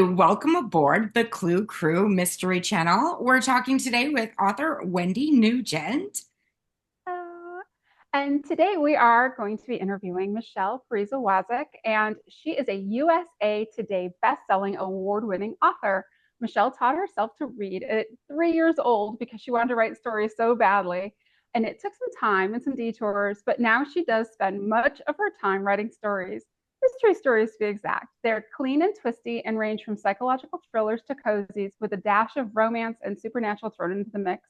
Welcome aboard the Clue Crew Mystery Channel. We're talking today with author Wendy Nugent. Hello. And today we are going to be interviewing Michele Pariza Wacek, and she is a USA Today Bestselling award-winning author. Michele taught herself to read at 3 years old because she wanted to write stories so badly. And it took some time and some detours, but now she does spend much of her time writing stories, mystery stories to be exact. They're clean and twisty and range from psychological thrillers to cozies with a dash of romance and supernatural thrown into the mix.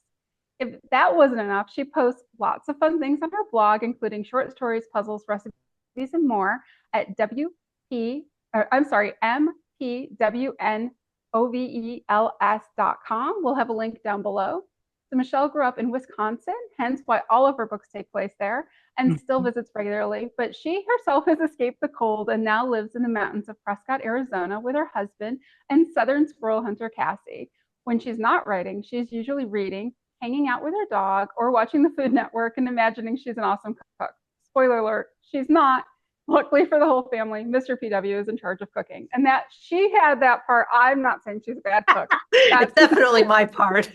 If that wasn't enough, she posts lots of fun things on her blog, including short stories, puzzles, recipes, and more at mpwnovels.com. We'll have a link down below. So Michele grew up in Wisconsin, hence why all of her books take place there, and still visits regularly. But she herself has escaped the cold and now lives in the mountains of Prescott, Arizona, with her husband and southern squirrel hunter Cassie. When she's not writing, she's usually reading, hanging out with her dog, or watching the Food Network and imagining she's an awesome cook. Spoiler alert, she's not. Luckily for the whole family, Mr. PW is in charge of cooking. And that she had that part. I'm not saying she's a bad cook. It's definitely my part.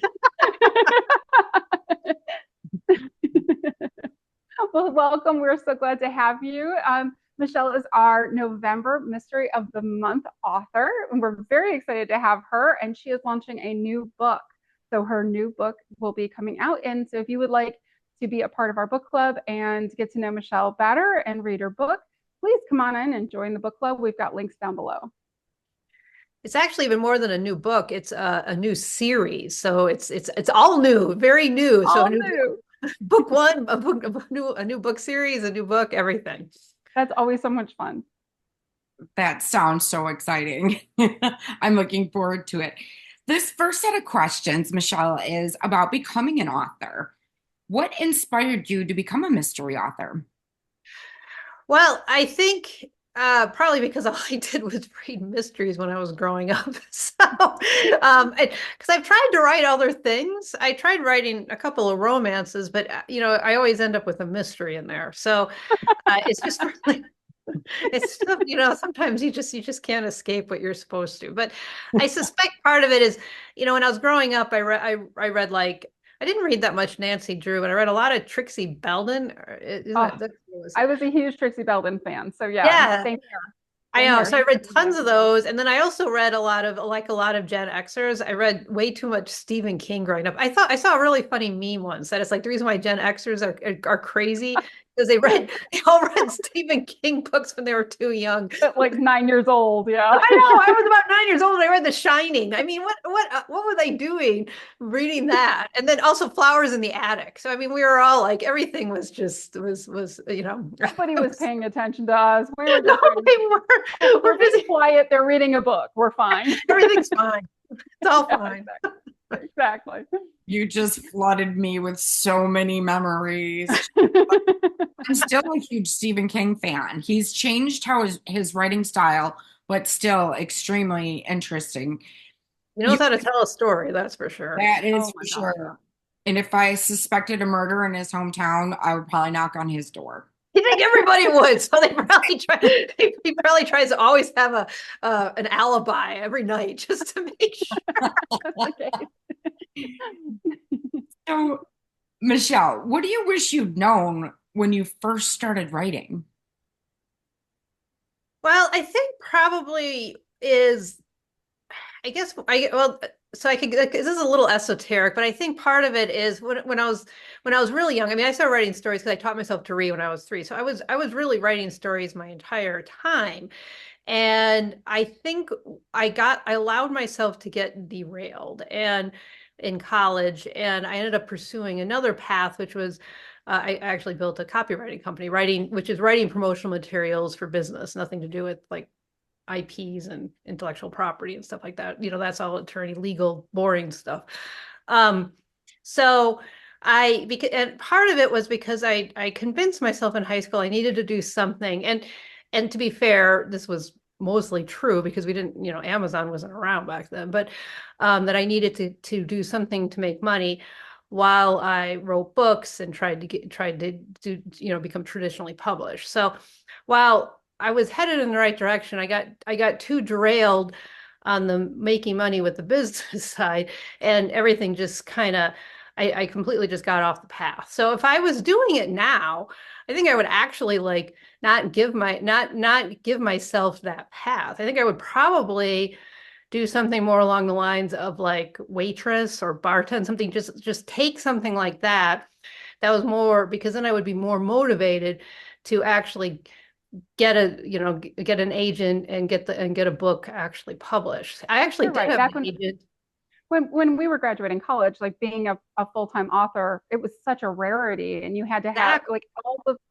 Well, welcome. We're so glad to have you. Michele is our November Mystery of the Month author, and we're very excited to have her. And she is launching a new book. So her new book will be coming out. And so if you would like to be a part of our book club and get to know Michele better and read her book, please come on in and join the book club. We've got links down below. It's actually even more than a new book. It's a new series. So it's all new, very new. So All a new new. book one, a new book series, a new book, everything. That's always so much fun. That sounds so exciting. I'm looking forward to it. This first set of questions, Michele, is about becoming an author. What inspired you to become a mystery author? Well, I think probably because all I did was read mysteries when I was growing up. So, because I've tried to write other things. I tried writing a couple of romances, but I always end up with a mystery in there. So it's just really, it's sometimes you just can't escape what you're supposed to. But I suspect part of it is, when I was growing up, I read like I didn't read that much Nancy Drew, but I read a lot of Trixie Belden. I was a huge Trixie Belden fan. So Yeah, same here. I Same know. here. So I read tons of those. And then I also read a lot of Gen Xers. I read way too much Stephen King growing up. I saw a really funny meme once that it's like the reason why Gen Xers are crazy because they all read Stephen King books when they were too young. At like 9 years old, yeah. I know. I was about 9 years old and I read The Shining. I mean, what were they doing reading that? And then also Flowers in the Attic. So I mean, we were all like everything was just was Nobody was paying attention to us. We were no, we're busy quiet. They're reading a book. We're fine. Everything's fine. It's all fine. Exactly. You just flooded me with so many memories. I'm still a huge Stephen King fan. He's changed how his writing style, but still extremely interesting. He knows how to tell a story, that's for sure. That is for sure. And if I suspected a murder in his hometown, I would probably knock on his door. You think everybody would, so he probably tries to always have an alibi every night just to make sure. So, Michele, what do you wish you'd known when you first started writing? Well, I think probably is, I guess so I could, this is a little esoteric, but I think part of it is when I was really young. I mean, I started writing stories because I taught myself to read when I was 3. So I was really writing stories my entire time. And I think I allowed myself to get derailed and in college, and I ended up pursuing another path, which was I actually built a copywriting company, which is writing promotional materials for business, nothing to do with like IPs and intellectual property and stuff like that. That's all attorney, legal, boring stuff. So and part of it was because I convinced myself in high school I needed to do something. And to be fair, this was mostly true because we didn't, Amazon wasn't around back then, but that I needed to do something to make money while I wrote books and tried to do, become traditionally published. So while I was headed in the right direction, I got too derailed on the making money with the business side, and everything just kind of, I completely just got off the path. So if I was doing it now, I think I would actually like not give myself that path. I think I would probably do something more along the lines of like waitress or bartend, something, just take something like that. That was more, because then I would be more motivated to actually get an agent and get a book actually published. I actually You're did right. have Back an agent. when we were graduating college, like being a full-time author, it was such a rarity, and you had to have That like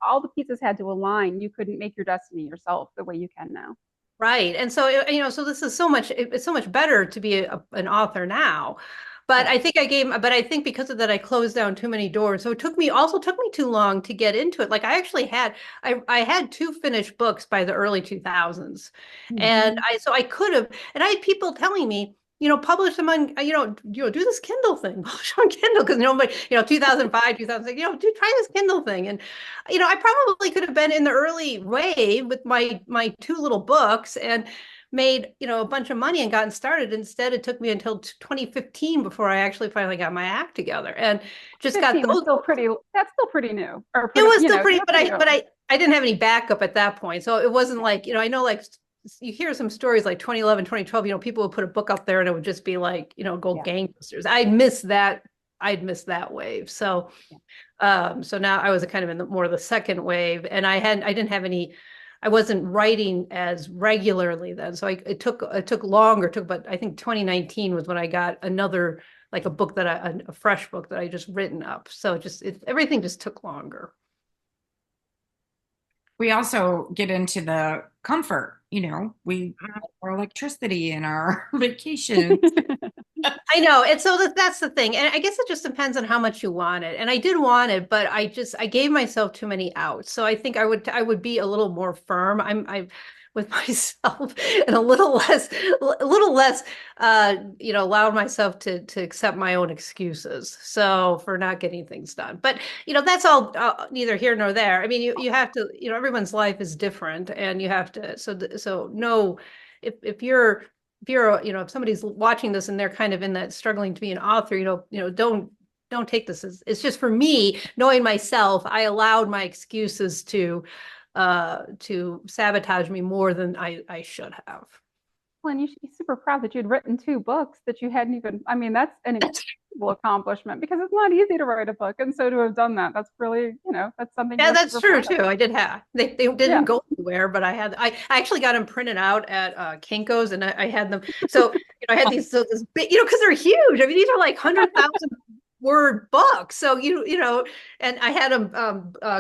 all the pieces had to align. You couldn't make your destiny yourself the way you can now. Right. And so, so this is it's so much better to be an author now. But Yeah. I think because of that, I closed down too many doors. So it took me too long to get into it. Like I had two finished books by the early 2000s. And Mhm. so I could have, and I had people telling me, publish them on, do this Kindle thing, publish on Kindle. Cause nobody, 2005, 2006, try this Kindle thing. And I probably could have been in the early wave with my two little books and made, a bunch of money and gotten started. Instead, it took me until 2015 before I actually finally got my act together and just got 15 was those. still pretty, that's still pretty new or It pretty, was still pretty, you're pretty early. I didn't have any backup at that point. So it wasn't Yeah. like, I know like you hear some stories like 2011, 2012, people would put a book up there and it would just be like, go Yeah. gangbusters. I'd missed that wave. So Yeah. so now I was kind of in more of the second wave, and I didn't have any, I wasn't writing as regularly then. So it took longer, but I think 2019 was when I got another, like a book a fresh book that I just written up. So everything just took longer. We also get into the comfort, we our electricity and our vacations. I know. And so that's the thing. And I guess it just depends on how much you want it. And I did want it, but I gave myself too many outs. So I think I would be a little more firm. I with myself and a little less allowed myself to accept my own excuses. So for not getting things done. But that's all neither here nor there. I mean, you have to, everyone's life is different, and you have to, so no, if somebody's watching this and they're kind of in that struggling to be an author, don't take this as, it's just for me, knowing myself, I allowed my excuses to sabotage me more than I should have. Well, and you should be super proud that you'd written two books that you hadn't even, I mean, that's an incredible accomplishment because it's not easy to write a book. And so to have done that, that's really, that's something Yeah, you're that's super true proud of. too. I did have, they didn't Yeah. go anywhere, but I actually got them printed out at Kinko's, and I had them. So, I had these, so this big, because they're huge. I mean, these are like 100,000 word books. So, and I had them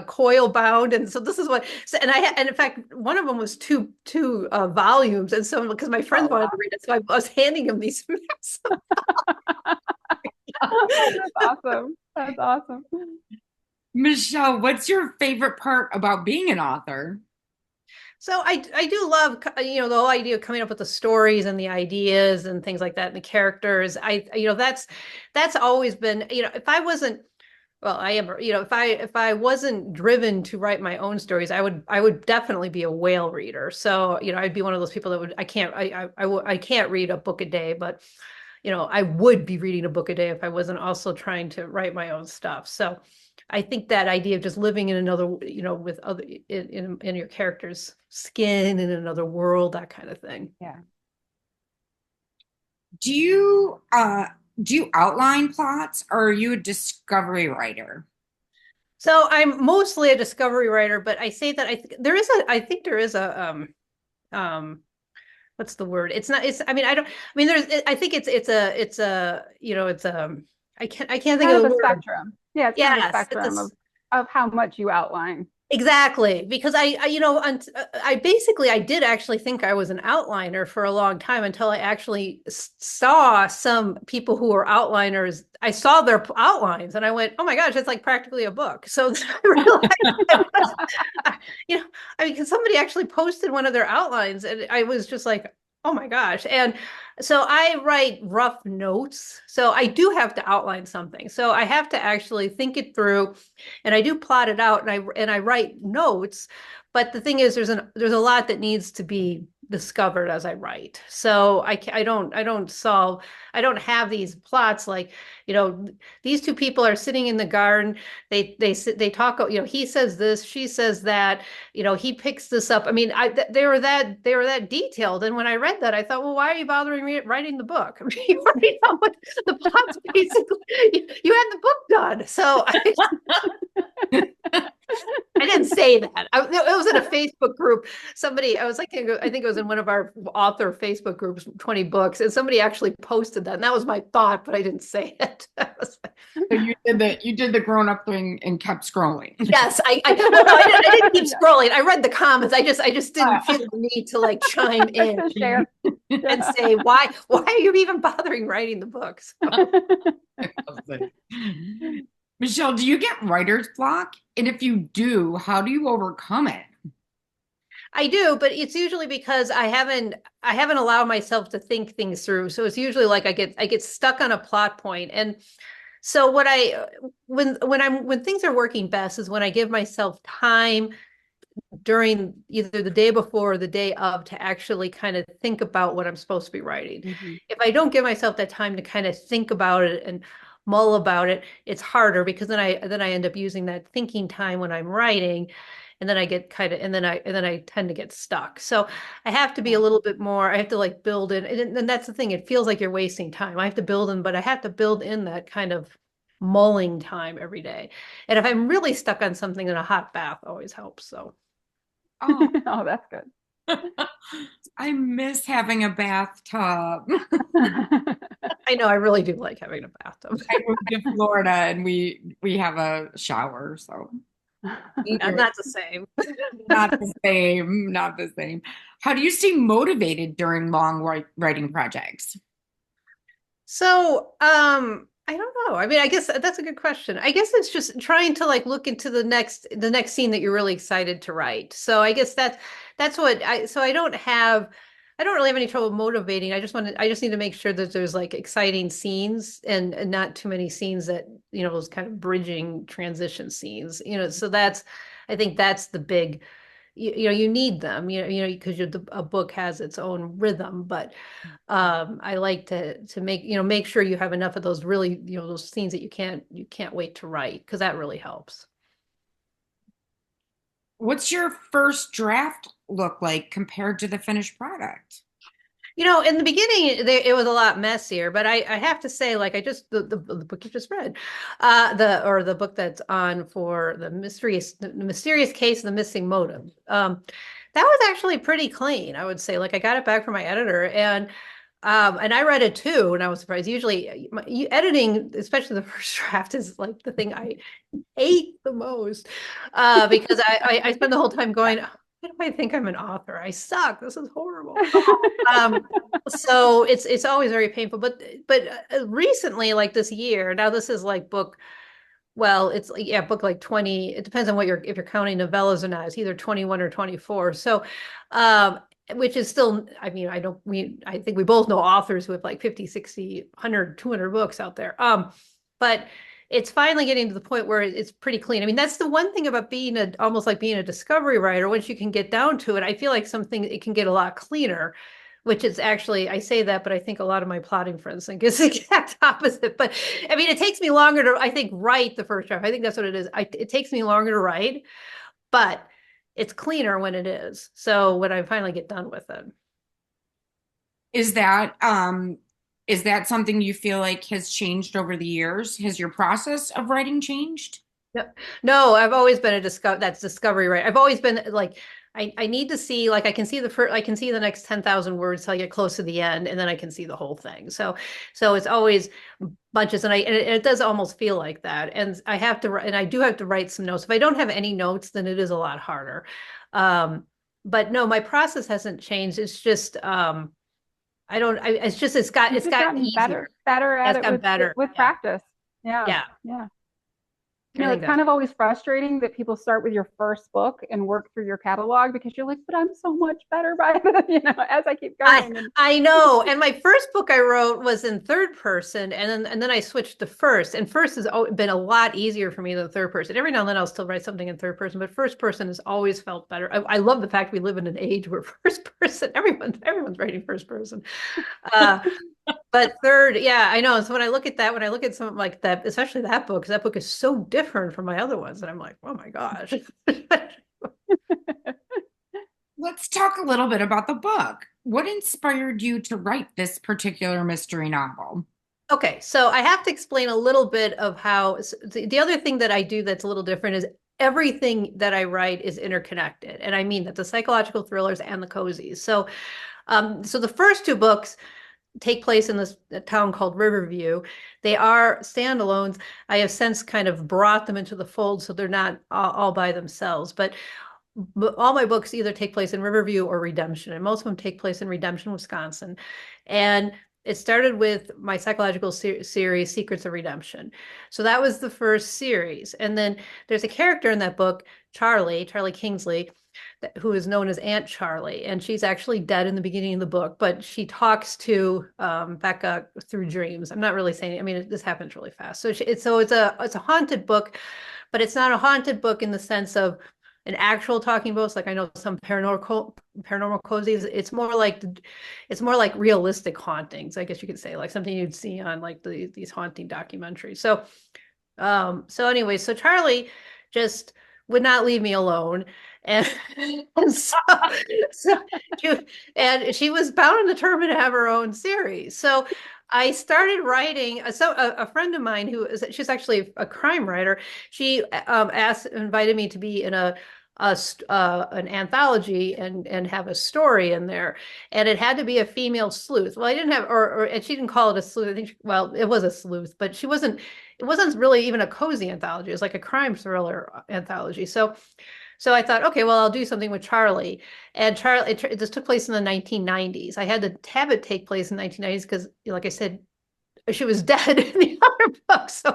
coil bound. And so this is what, so, and in fact, one of them was two volumes. And so, because my friends Oh, wanted wow. to read it, so I was handing them these. That's awesome. That's awesome. Michelle, what's your favorite part about being an author? So I do love, the whole idea of coming up with the stories and the ideas and things like that and the characters. That's always been, if I wasn't, well, I am, if I wasn't driven to write my own stories, I would definitely be a whale reader. So, I'd be one of those people that I can't read a book a day, but I would be reading a book a day if I wasn't also trying to write my own stuff. So I think that idea of just living in another, with other in your character's skin in another world, that kind of thing. Yeah. Do you do you outline plots or are you a discovery writer? So I'm mostly a discovery writer, but I say that I think there is a what's the word? It's not, it's, I mean, I don't, I mean, I think I can't think Kind of of the a word. spectrum. Yeah, it's kind of a Yes, spectrum of how much you outline. exactly, because I did actually think I was an outliner for a long time until I actually saw some people who were outliners. I saw their outlines and I went, "Oh my gosh, it's like practically a book." So I realized I mean, because somebody actually posted one of their outlines and I was just like, "Oh my gosh." And so I write rough notes. So I do have to outline something. So I have to actually think it through, and I do plot it out, and I write notes. But the thing is, there's a lot that needs to be discovered as I write. So I don't have these plots like, these two people are sitting in the garden. They talk, he says this, she says that, he picks this up. I mean, they were that detailed. And when I read that, I thought, well, why are you bothering writing the book? I mean, you already know what the plot's basically, you had the book done. So I didn't say that. It was in a Facebook group. I was like, I think it was in one of our author Facebook groups, 20 books, and somebody actually posted that. And that was my thought, but I didn't say it. So you did the grown up thing and kept scrolling. Yes, I didn't keep scrolling. I read the comments. I just didn't feel the need to like chime in and say, why are you even bothering writing the books? Michele, do you get writer's block? And if you do, how do you overcome it? I do, but it's usually because I haven't allowed myself to think things through. So it's usually like I get stuck on a plot point. And so when things are working best is when I give myself time during either the day before or the day of to actually kind of think about what I'm supposed to be writing. Mm-hmm. If I don't give myself that time to kind of think about it and mull about it, it's harder because then I end up using that thinking time when I'm writing, and then I get and then I tend to get stuck. So I have to be a little bit more, I have to like build in, and that's the thing, it feels like you're wasting time. I have to build in, but I have to build in that kind of mulling time every day. And if I'm really stuck on something, then a hot bath always helps. So oh, that's good. I miss having a bathtub. I know, I really do like having a bathtub. I moved to Florida and we have a shower, so not the same. Not the same. Not the same. How do you stay motivated during long writing projects? So, I don't know. I mean, I guess that's a good question. I guess it's just trying to like look into the next scene that you're really excited to write. So I guess that's what I don't really have any trouble motivating. I just need to make sure that there's like exciting scenes and not too many scenes that, those kind of bridging transition scenes, so I think that's the big, you need them, because a book has its own rhythm, but I like to make sure you have enough of those really, those scenes that you can't wait to write, because that really helps. What's your first draft look like compared to the finished product? In the beginning, it was a lot messier, but I have to say, like, the book you just read, the book that's on for the mysterious case of the missing motive. That was actually pretty clean, I would say. Like, I got it back from my editor, and I read it too, and I was surprised. Usually, editing, especially the first draft, is like the thing I hate the most, because I spend the whole time going, why do I think I'm an author? I suck. This is horrible. So it's always very painful. But recently, like this year, now this is like book. Well, it's book like 20. It depends on if you're counting novellas or not. It's either 21 or 24. So, which is still, I mean, I think we both know authors who have like 50, 60, 100, 200 books out there. But it's finally getting to the point where it's pretty clean. I mean, that's the one thing about almost like being a discovery writer. Once you can get down to it, I feel like it can get a lot cleaner, which is actually, I say that, but I think a lot of my plotting friends think it's the exact opposite. But I mean, it takes me longer to, I think, write the first draft. I think that's what it is. It takes me longer to write, but it's cleaner when it is. So when I finally get done with it. Is that something you feel like has changed over the years? Has your process of writing changed? No, I've always been that's discovery, right? I've always been like, I need to see, like, I can see the next 10,000 words till I get close to the end, and then I can see the whole thing. So it's always bunches, and it does almost feel like that. And I do have to write some notes. If I don't have any notes, then it is a lot harder. But no, my process hasn't changed. It's just, it's gotten easier. Better at it with better. practice. Yeah. You know, it's kind of always frustrating that people start with your first book and work through your catalog because you're like, but I'm so much better by the, as I keep going. I know. And my first book I wrote was in third person, and then I switched to first. And first has been a lot easier for me than third person. Every now and then I'll still write something in third person, but first person has always felt better. I love the fact we live in an age where first person, everyone's writing first person. But third, yeah, I know. So when I look at that, when I look at something like that, especially that book, because that book is so different from my other ones, and I'm like, oh my gosh. Let's talk a little bit about the book. What inspired you to write this particular mystery novel? Okay, so I have to explain a little bit of how the other thing that I do that's a little different is everything that I write is interconnected. And I mean that the psychological thrillers and the cozies. So the first two books take place in this town called Riverview. They are standalones. I have since kind of brought them into the fold so they're not all by themselves. But all my books either take place in Riverview or Redemption, and most of them take place in Redemption, Wisconsin. And it started with my psychological series, Secrets of Redemption. So that was the first series. And then there's a character in that book, Charlie Kingsley, who is known as Aunt Charlie. And she's actually dead in the beginning of the book, but she talks to Becca through dreams. I'm not really saying, I mean, this happens really fast. So it's a haunted book, but it's not a haunted book in the sense of an actual talking ghost. Like I know some paranormal cozies. It's more like realistic hauntings, I guess you could say, like something you'd see on like these haunting documentaries. So anyway, so Charlie just would not leave me alone. And, and she was bound and determined to have her own series. So I started writing. So a friend of mine she's actually a crime writer. She invited me to be in an anthology and have a story in there, and it had to be a female sleuth. Well, I didn't have, and she didn't call it a sleuth. I think, well, it was a sleuth, but she wasn't. It wasn't really even a cozy anthology. It was like a crime thriller anthology. So I thought, okay, well, I'll do something with Charlie. And Charlie, this took place in the 1990s. I had to have it take place in the 1990s because, like I said, she was dead in the other book. So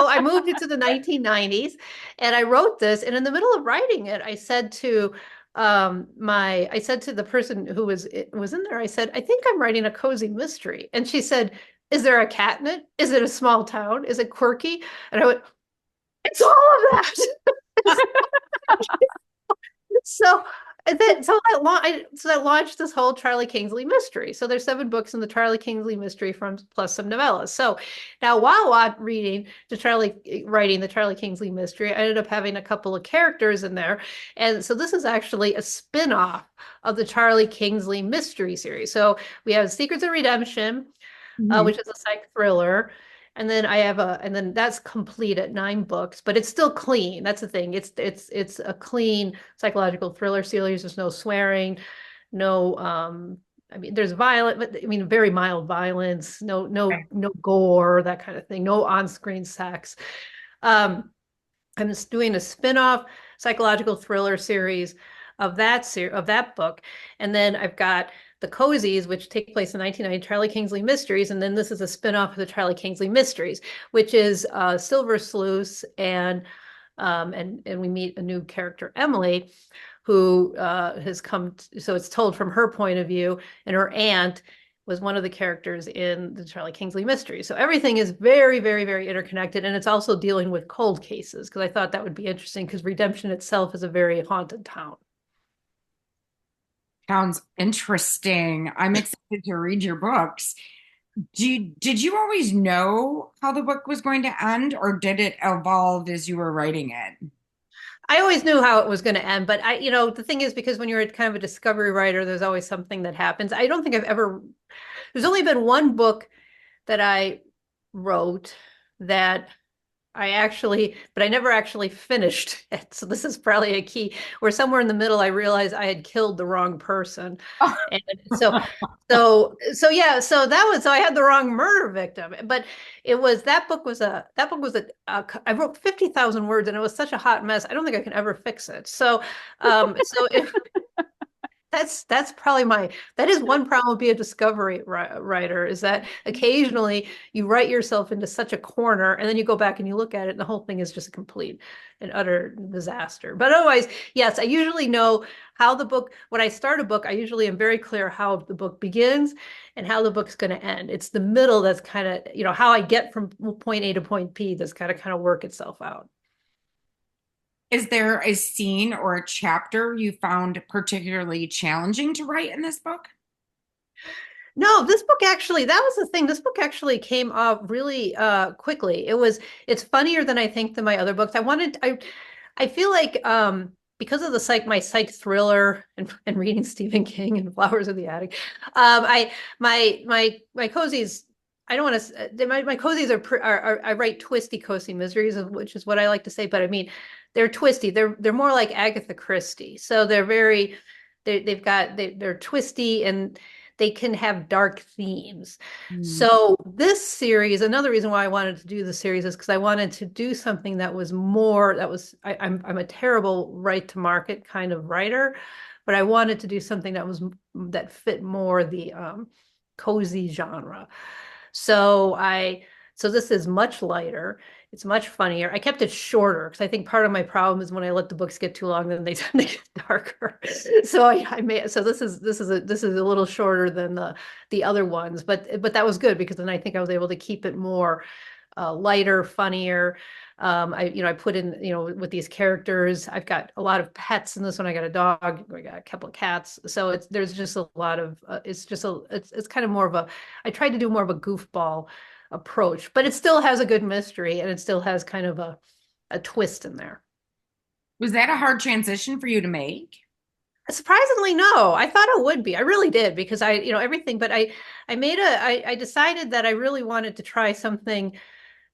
I moved it to the 1990s, and I wrote this. And in the middle of writing it, I said to the person who was in there, I said, I think I'm writing a cozy mystery. And she said, is there a cat in it? Is it a small town? Is it quirky? And I went, it's all of that. So that launched this whole Charlie Kingsley mystery. So there's 7 books in the Charlie Kingsley mystery plus some novellas. So now while writing the Charlie Kingsley mystery, I ended up having a couple of characters in there. And so this is actually a spin-off of the Charlie Kingsley mystery series. So we have Secrets of Redemption, which is a psych thriller. And then and then that's complete at 9 books, but it's still clean. That's the thing. It's a clean psychological thriller series. There's no swearing, no, I mean, there's violent, but I mean, very mild violence, no gore, that kind of thing, no on-screen sex. I'm just doing a spin-off psychological thriller series of that book. And then I've got the Cozies, which take place in 1990, Charlie Kingsley Mysteries. And then this is a spinoff of the Charlie Kingsley Mysteries, which is Silver Sleuth. And we meet a new character, Emily, who has come. So it's told from her point of view, and her aunt was one of the characters in the Charlie Kingsley Mysteries. So everything is very, very, very interconnected. And it's also dealing with cold cases, because I thought that would be interesting, because Redemption itself is a very haunted town. Sounds interesting. I'm excited to read your books. Did you always know how the book was going to end, or did it evolve as you were writing it? I always knew how it was going to end, but the thing is, because when you're kind of a discovery writer, there's always something that happens. I don't think there's only been one book that I wrote that but I never actually finished it. So this is probably a key, where somewhere in the middle, I realized I had killed the wrong person. Oh. And so I had the wrong murder victim. But that book was I wrote 50,000 words, and it was such a hot mess. I don't think I can ever fix it. That that's probably that is one problem with being a discovery writer, is that occasionally you write yourself into such a corner and then you go back and you look at it and the whole thing is just a complete and utter disaster. But otherwise, yes, I usually know how the book, when I start a book, I usually am very clear how the book begins and how the book's going to end. It's the middle that's kind of, how I get from point A to point B that's got to kind of work itself out. Is there a scene or a chapter you found particularly challenging to write in this book? No, this book actually, that was the thing. This book actually came up really quickly. It's funnier than I think than my other books. I feel like because of my psych thriller and reading Stephen King and Flowers of the Attic, my cozies, I don't want to, my cozies are I write twisty cozy mysteries, which is what I like to say, but I mean, they're twisty. They're more like Agatha Christie. So they're twisty and they can have dark themes. So this series, another reason why I wanted to do the series is because I wanted to do something that was I'm a terrible right to market kind of writer, but I wanted to do something that fit more the cozy genre. So this is much lighter. It's much funnier. I kept it shorter because I think part of my problem is when I let the books get too long, then they tend to get darker. So this is a little shorter than the other ones, but that was good because then I think I was able to keep it more lighter, funnier. I put in, with these characters, I've got a lot of pets in this one. I got a dog, I got a couple of cats. So there's just a lot of, it's kind of more of I tried to do more of a goofball approach, but it still has a good mystery and it still has kind of a twist in there. Was that a hard transition for you to make? Surprisingly, no. I thought it would be. I really did because everything, but I decided that I really wanted to try something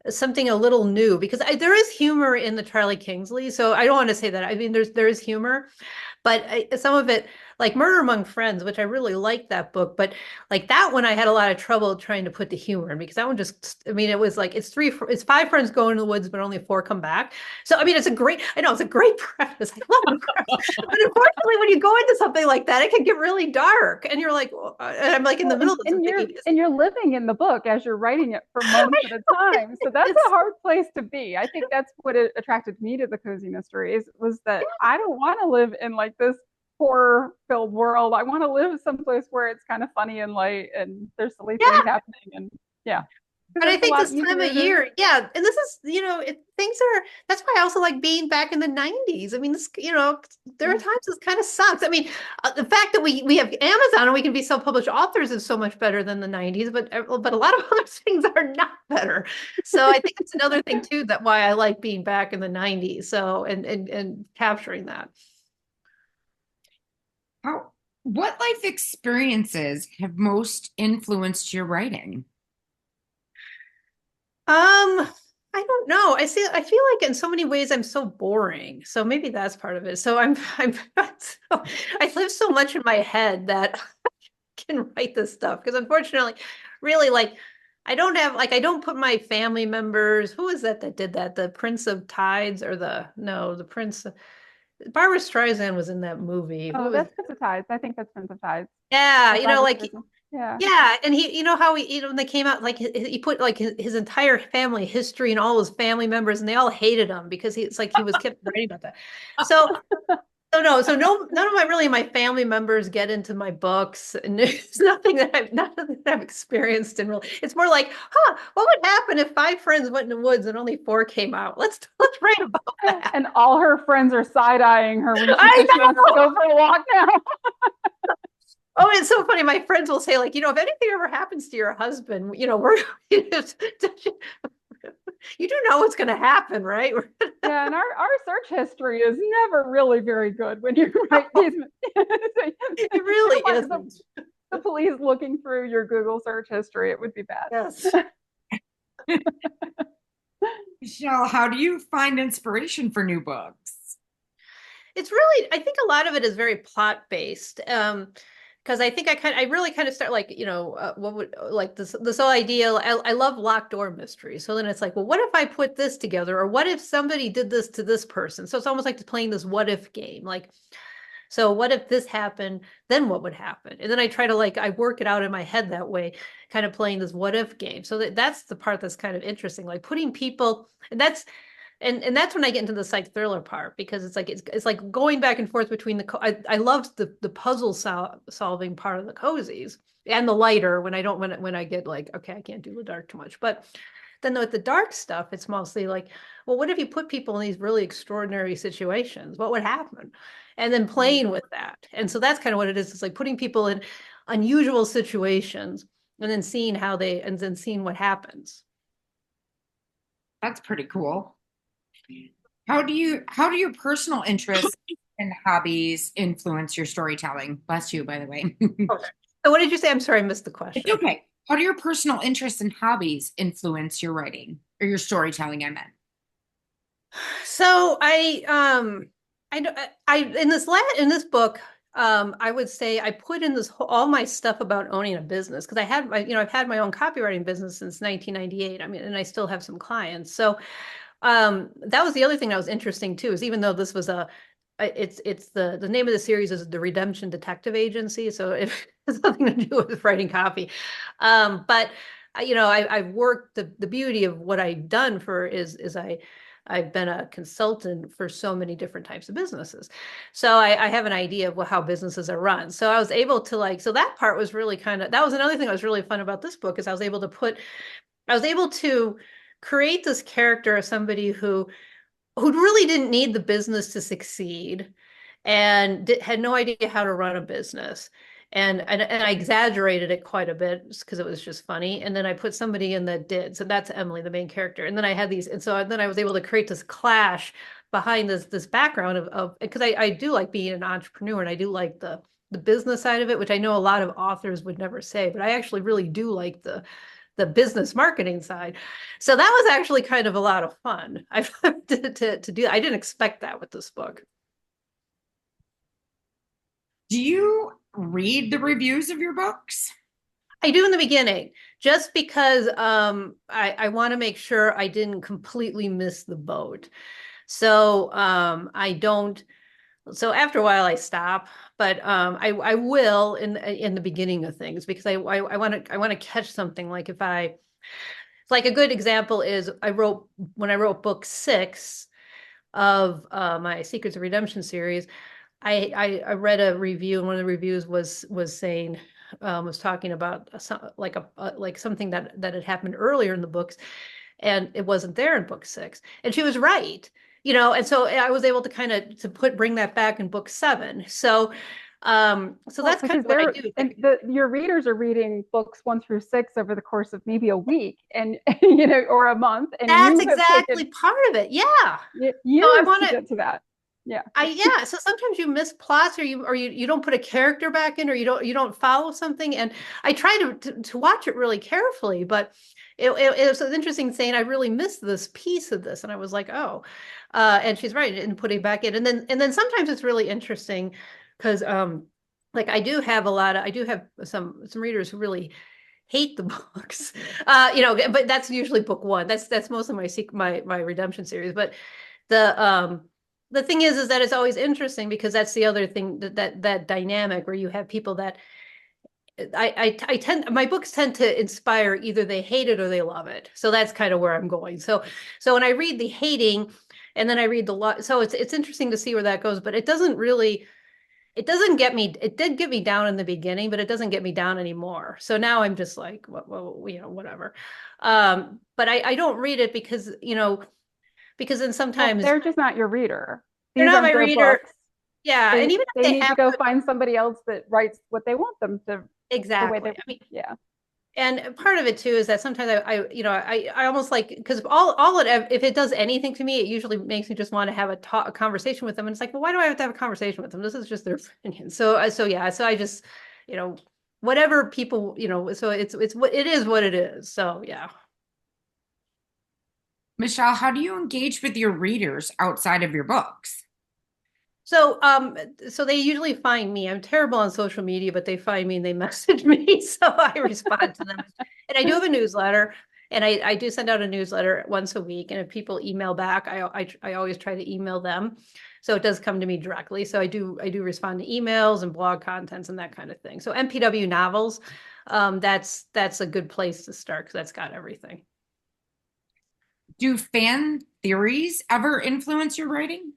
a little new because there is humor in the Charlie Kingsley. So I don't want to say that. I mean, there is humor, but some of it, like Murder Among Friends, which I really liked that book, but like that one, I had a lot of trouble trying to put the humor in because that one it was like, it's 5 friends go into the woods, but only 4 come back. So, I mean, it's a great preface. I love the preface. But unfortunately, when you go into something like that, it can get really dark and you're like, and I'm like in the middle of this. And you're living in the book as you're writing it for months at a time. So that's a hard place to be. I think that's what attracted me to the cozy mysteries was that I don't want to live in like this horror-filled world. I want to live someplace where it's kind of funny and light and there's silly things happening. And yeah. But I think this time of year, yeah, and this is, that's why I also like being back in the 90s. I mean, this, there are times this kind of sucks. I mean, the fact that we have Amazon and we can be self-published authors is so much better than the 90s, but a lot of other things are not better. So I think it's another thing too, that why I like being back in the 90s. So, and capturing that. What life experiences have most influenced your writing? I don't know. I feel like in so many ways I'm so boring. So maybe that's part of it. So I live so much in my head that I can write this stuff because unfortunately, really I don't put my family members. Who is that did that? The Prince of Tides or the Prince. Barbara Streisand was in that movie. Oh, that's Prince of Tides. I think that's Prince of Tides. Yeah, yeah. Yeah, and he, how when they came out, like he put like his entire family history and all his family members, and they all hated him because he was kept writing about that. So none of my family members get into my books, and there's nothing that I've experienced in real. It's more like, what would happen if 5 friends went in the woods and only 4 came out? Let's write about that. And all her friends are side-eyeing her when she wants to go for a walk now. Oh, it's so funny. My friends will say, like, if anything ever happens to your husband, you do know what's going to happen, right? Yeah, and our search history is never really very good when you write these. It really isn't. The police looking through your Google search history, it would be bad. Yes. Michele, how do you find inspiration for new books? It's really, I think a lot of it is very plot based. Because I think I really kind of start like, what would like this whole idea. I love locked door mysteries. So then it's like, well, what if I put this together, or what if somebody did this to this person? So it's almost like playing this what if game. Like, So what if this happened? Then what would happen? And then I try to I work it out in my head that way, kind of playing this what if game. So that's the part that's kind of interesting, like putting people, and that's when I get into the psych thriller part, because it's like going back and forth between I loved the puzzle solving part of the cozies, and the lighter when I don't when I get like, okay, I can't do the dark too much. But then with the dark stuff, it's mostly like, well, what if you put people in these really extraordinary situations? What would happen? And then playing with that. And so that's kind of what it is. It's like putting people in unusual situations and then seeing what happens. That's pretty cool. How do your personal interests and hobbies influence your storytelling? Bless you, by the way. Okay. So what did you say? I'm sorry, I missed the question. It's okay. How do your personal interests and hobbies influence your writing or your storytelling, I meant? So in this book, I would say I put in all my stuff about owning a business, because I've had my own copywriting business since 1998. I mean, and I still have some clients. So that was the other thing that was interesting too, is even though this was it's the name of the series is the Redemption Detective Agency. So it has nothing to do with writing copy. But I've worked, the beauty of what I've done I've been a consultant for so many different types of businesses. So I have an idea of how businesses are run. So I was able to so that part was really that was another thing that was really fun about this book, is I was able to create this character of somebody who really didn't need the business to succeed, and had no idea how to run a business. And I exaggerated it quite a bit because it was just funny. And then I put somebody in that did. So that's Emily, the main character. And then I had these, and so then I was able to create this clash behind this background of because I do like being an entrepreneur, and I do like the business side of it, which I know a lot of authors would never say, but I actually really do like the business marketing side. So that was actually kind of a lot of fun. To do. I didn't expect that with this book. Do you read the reviews of your books? I do in the beginning, just because I want to make sure I didn't completely miss the boat. So I don't. So after a while, I stop, but I will in the beginning of things, because I want to catch something. Like a good example is when I wrote book 6 of my Secrets of Redemption series. I read a review, and one of the reviews was saying, was talking about something that had happened earlier in the books, and it wasn't there in book 6, and she was right, and so I was able to kind of bring that back in book 7. So that's kind of what I do. And your readers are reading books 1 through 6 over the course of maybe a week, and or a month, and that's exactly part of it. Yeah, years I want to get to that. Yeah. So sometimes you miss plots, or you don't put a character back in, or you don't follow something. And I try to watch it really carefully, but it was interesting saying, I really missed this piece of this. And I was like, oh, and she's right in putting back in. And then sometimes it's really interesting because I do have some readers who really hate the books, but that's usually book 1. That's mostly my redemption series. But the thing is that it's always interesting, because that's the other thing, that dynamic where you have people that my books tend to inspire, either they hate it or they love it. So that's kind of where I'm going. So when I read the hating, and then I read the love, so it's interesting to see where that goes, but it doesn't get me. It did get me down in the beginning, but it doesn't get me down anymore. So now I'm just like, well, whatever. But I don't read it because then sometimes they're just not your reader. They're not my reader. Books. Yeah, and even if they need to go find somebody else that writes what they want them to. Exactly. Yeah. And part of it too is that sometimes I almost like, because if it does anything to me, it usually makes me just want to have a conversation with them. And it's like, well, why do I have to have a conversation with them? This is just their opinion. So I just, whatever people, so it is what it is. So yeah. Michele, how do you engage with your readers outside of your books? So they usually find me. I'm terrible on social media, but they find me and they message me. So I respond to them. And I do have a newsletter. And I do send out a newsletter once a week. And if people email back, I always try to email them. So it does come to me directly. So I do respond to emails and blog contents and that kind of thing. So MPW novels, that's a good place to start because that's got everything. Do fan theories ever influence your writing?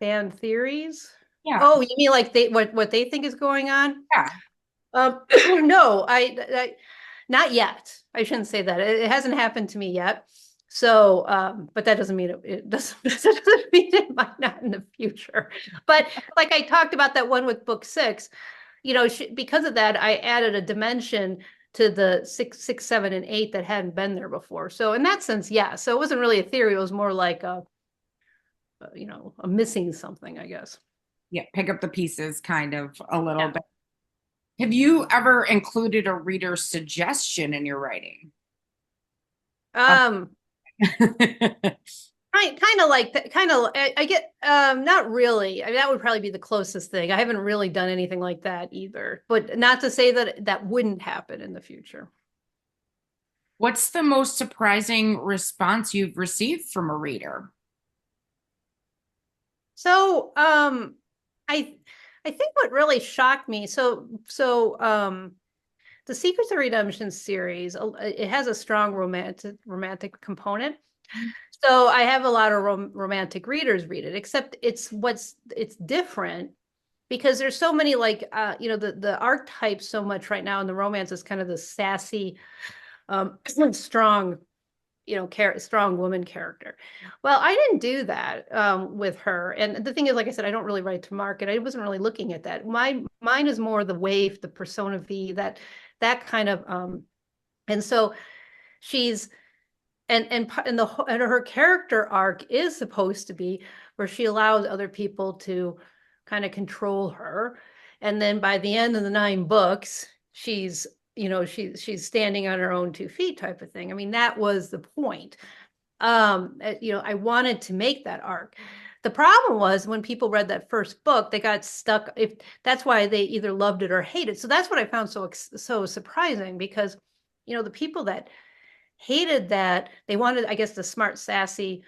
Fan theories? Yeah. Oh, you mean like what they think is going on? Yeah. No, I not yet. I shouldn't say that. It hasn't happened to me yet. So, but that doesn't mean it doesn't, that doesn't mean it might not in the future. But like I talked about that one with book 6, you know, because of that, I added a dimension to the 6, 7, and 8 that hadn't been there before. So in that sense, yeah. So it wasn't really a theory. It was more like you know, a missing something, I guess. Yeah, pick up the pieces kind of a little bit. Have you ever included a reader's suggestion in your writing? I kind of like that. I get, not really. I mean, that would probably be the closest thing. I haven't really done anything like that either, but not to say that that wouldn't happen in the future. What's the most surprising response you've received from a reader? So, I think what really shocked me, the Secrets of Redemption series, it has a strong romantic component. So I have a lot of romantic readers read it, except it's different because there's so many like, you know, the archetype so much right now in the romance is kind of the sassy, strong, you know, strong woman character. Well, I didn't do that with her. And the thing is, like I said, I don't really write to market. I wasn't really looking at that. Mine is more the waif, the persona V, that kind of and so she's and her character arc is supposed to be where she allows other people to kind of control her. And then by the end of the 9 books, she's, you know, she's standing on her own 2 feet type of thing. I mean, that was the point. You know, I wanted to make that arc. The problem was when people read that first book, they got stuck. If that's why they either loved it or hated. So that's what I found so surprising because, you know, the people that hated that, they wanted, I guess, the smart, sassy,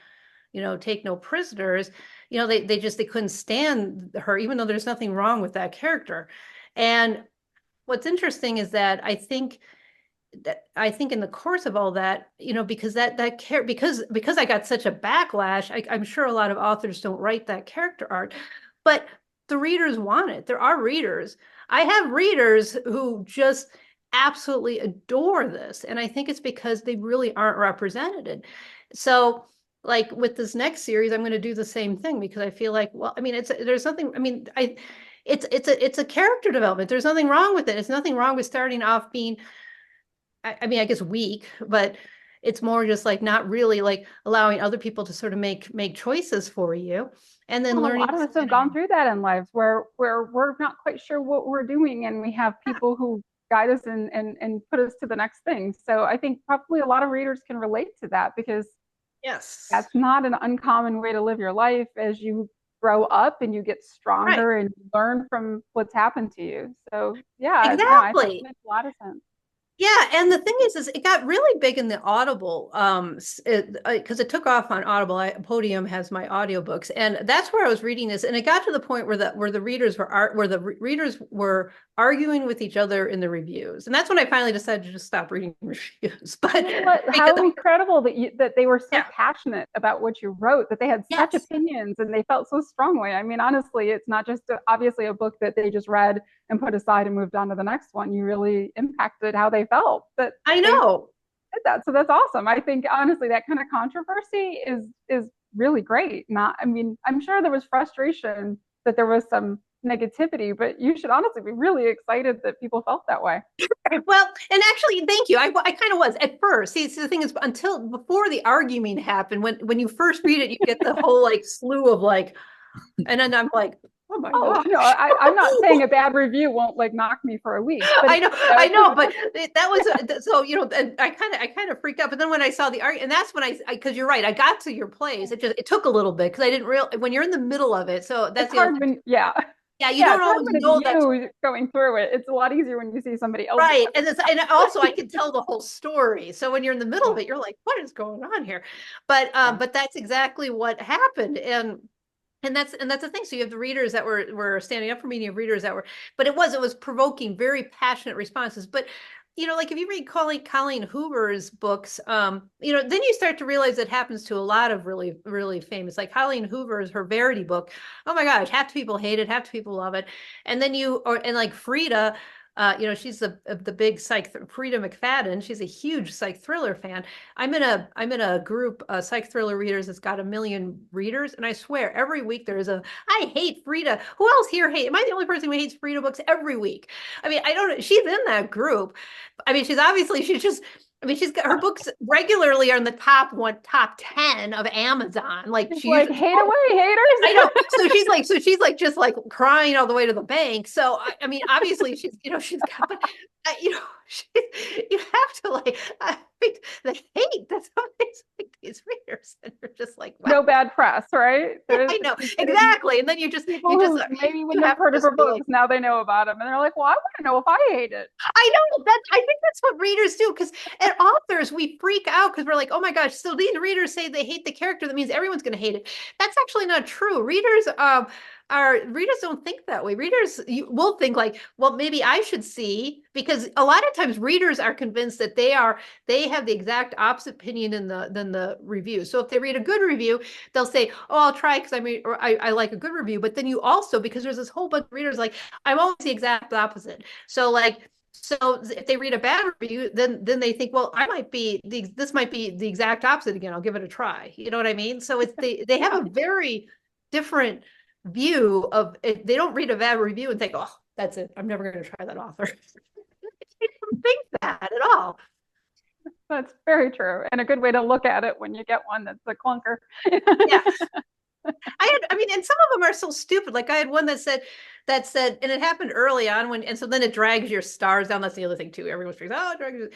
you know, take no prisoners. You know, they couldn't stand her, even though there's nothing wrong with that character. And what's interesting is that I think in the course of all that, you know, because because I got such a backlash, I'm sure a lot of authors don't write that character arc, but the readers want it. There are readers. I have readers who just absolutely adore this, and I think it's because they really aren't represented. So, like with this next series, I'm going to do the same thing because I feel like, well, I mean, there's nothing. I mean, it's a character development. There's nothing wrong with it. It's nothing wrong with starting off being, I mean, I guess weak, but it's more just like not really like allowing other people to sort of make choices for you, and then learning. A lot of us have gone through that in lives where we're not quite sure what we're doing, and we have people who guide us and put us to the next thing. So I think probably a lot of readers can relate to that because Yes, that's not an uncommon way to live your life as you grow up and you get stronger and learn from what's happened to you. So yeah, exactly. no, I think it makes a lot of sense. Yeah, and the thing is it got really big in the Audible, because it took off on Audible. Podium has my audiobooks, and that's where I was reading this, and it got to the point where the readers were arguing with each other in the reviews, and that's when I finally decided to just stop reading reviews. But how incredible that they were so passionate about what you wrote, that they had such opinions and they felt so strongly. I mean, honestly, it's not just obviously a book that they just read and put aside and moved on to the next one. You really impacted how they felt. That I know. Did that. So that's awesome. I think honestly that kind of controversy is really great. I mean, I'm sure there was frustration that there was some negativity, but you should honestly be really excited that people felt that way. Well, and actually, thank you. I kind of was at first. See, the thing is, before the arguing happened, when you first read it, you get the whole like slew of like, and then I'm like, oh my God. No, I'm not saying a bad review won't like knock me for a week. But I know, but that was so, you know, I kind of freaked out. But then when I saw the art, and that's when because you're right, I got to your place. It took a little bit because I didn't when you're in the middle of it. So that's hard. Yeah. Yeah, you Yeah, don't it's hard always when know it's that's you going through it. It's a lot easier when you see somebody else. right. And also I can tell the whole story. So when you're in the middle of it, you're like, what is going on here? But that's exactly what happened. And that's the thing. So you have the readers that were standing up for me, and you have readers that were, but it was provoking very passionate responses. But like if you read Colleen Hoover's books, then you start to realize it happens to a lot of really, really famous, like Colleen Hoover's her Verity book. Oh my gosh, half the people hate it, half the people love it. And then and like Frida, she's the big Frida McFadden. She's a huge psych thriller fan. I'm in a group, psych thriller readers that's got 1 million readers, and I swear every week there is I hate Frida. Who else here hate? Am I the only person who hates Frida books every week? I mean, I don't. She's in that group. I mean, she's just. I mean, she's got her books regularly are in the top 10 of Amazon. Like It's she like usually, hate away, I haters. know. So she's like just like crying all the way to the bank. So I mean, obviously she's got, but she, you have to like, I think the hate that's on these readers, and you're just like, wow. No bad press, right? I know exactly. And then People you just who maybe you wouldn't have have to heard of just her be like, books, now they know about them, and they're like, "Well, I want to know if I hate it." I think that's what readers do, because at authors we freak out because we're like, oh my gosh, so these readers say they hate the character, that means everyone's going to hate it. That's actually not true. Readers don't think that way. Readers will think like, well, maybe I should see, because a lot of times readers are convinced that they have the exact opposite opinion than the review. So if they read a good review, they'll say, oh, I'll try because I like a good review. But then you also, because there's this whole bunch of readers like, I'm always the exact opposite. So if they read a bad review, then they think, well, this might be the exact opposite again. I'll give it a try. You know what I mean? So they have a very different view of it. They don't read a bad review and think, oh, that's it, I'm never going to try that author. They don't think that at all. That's very true, and a good way to look at it when you get one that's a clunker. Yeah. And some of them are so stupid. Like I had one that said, and it happened early on and so then it drags your stars down. That's the other thing too. Everyone thinks, oh, it drags.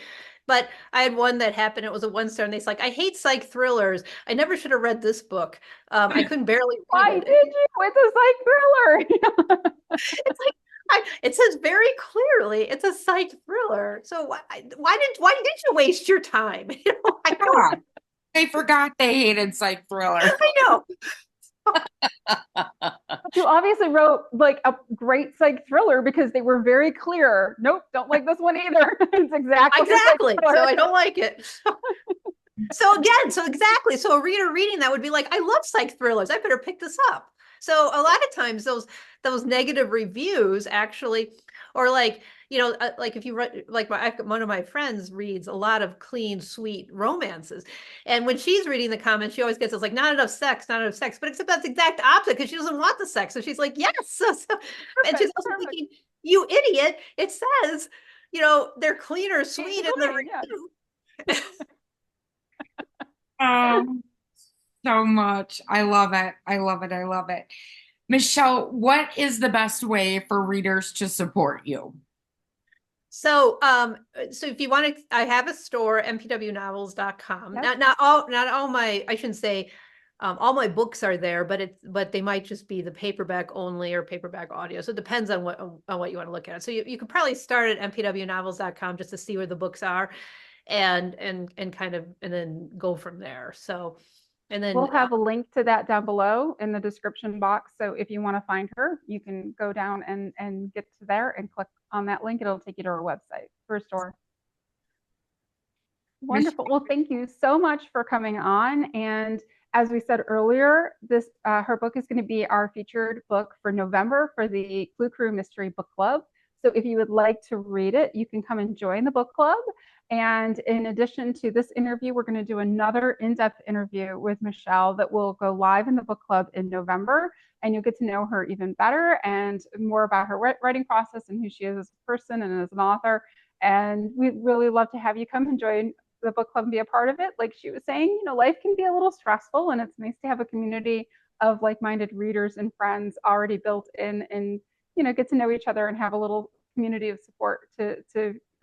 But I had one that happened. It was a 1 star, and they're like, I hate psych thrillers. I never should have read this book. I couldn't barely read Why it. did you? It's a psych thriller. It's like, it says very clearly it's a psych thriller. So why did you waste your time? I don't. Yeah. They forgot they hated psych thriller. I know. You obviously wrote like a great psych thriller because they were very clear. Nope, don't like this one either. It's exactly. So I don't like it. So again, exactly. So a reader reading that would be like, I love psych thrillers. I better pick this up. So a lot of times those negative reviews actually, or like if you read, like one of my friends reads a lot of clean, sweet romances, and when she's reading the comments, she always gets it's like not enough sex, not enough sex. But except that's the exact opposite, because she doesn't want the sex. So she's like, yes. And she's also thinking, you idiot! It says, they're clean or sweet in the review. So much. I love it. I love it. I love it. Michele, what is the best way for readers to support you? So if you want to, I have a store, mpwnovels.com. Yep. Not all my, I shouldn't say, all my books are there, but they might just be the paperback only or paperback audio. So it depends on what you want to look at. So you could probably start at mpwnovels.com just to see where the books are, and kind of, and then go from there. So, and then we'll have a link to that down below in the description box. So if you want to find her, you can go down and get to there and click on that link. It'll take you to her website for a store. Wonderful. Well, thank you so much for coming on. And as we said earlier, this her book is going to be our featured book for November for the Clue Crew Mystery Book Club. So if you would like to read it, you can come and join the book club. And in addition to this interview, we're going to do another in-depth interview with Michele that will go live in the book club in November. And you'll get to know her even better and more about her writing process and who she is as a person and as an author. And we'd really love to have you come and join the book club and be a part of it. Like she was saying, life can be a little stressful, and it's nice to have a community of like-minded readers and friends already built in, and get to know each other and have a little community of support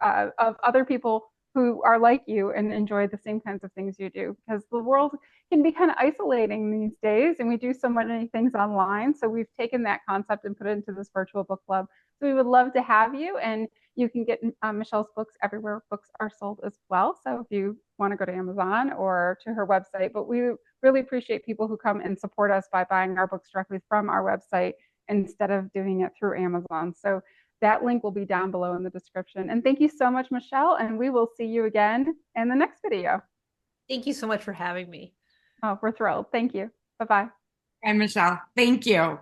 of other people who are like you and enjoy the same kinds of things you do, because the world can be kind of isolating these days and we do so many things online. So we've taken that concept and put it into this virtual book club. So we would love to have you, and you can get Michelle's books everywhere books are sold as well. So if you want to go to Amazon or to her website, but we really appreciate people who come and support us by buying our books directly from our website instead of doing it through Amazon. So that link will be down below in the description. And thank you so much, Michele, and we will see you again in the next video. Thank you so much for having me. Oh, we're thrilled. Thank you. Bye-bye. And Michele, thank you.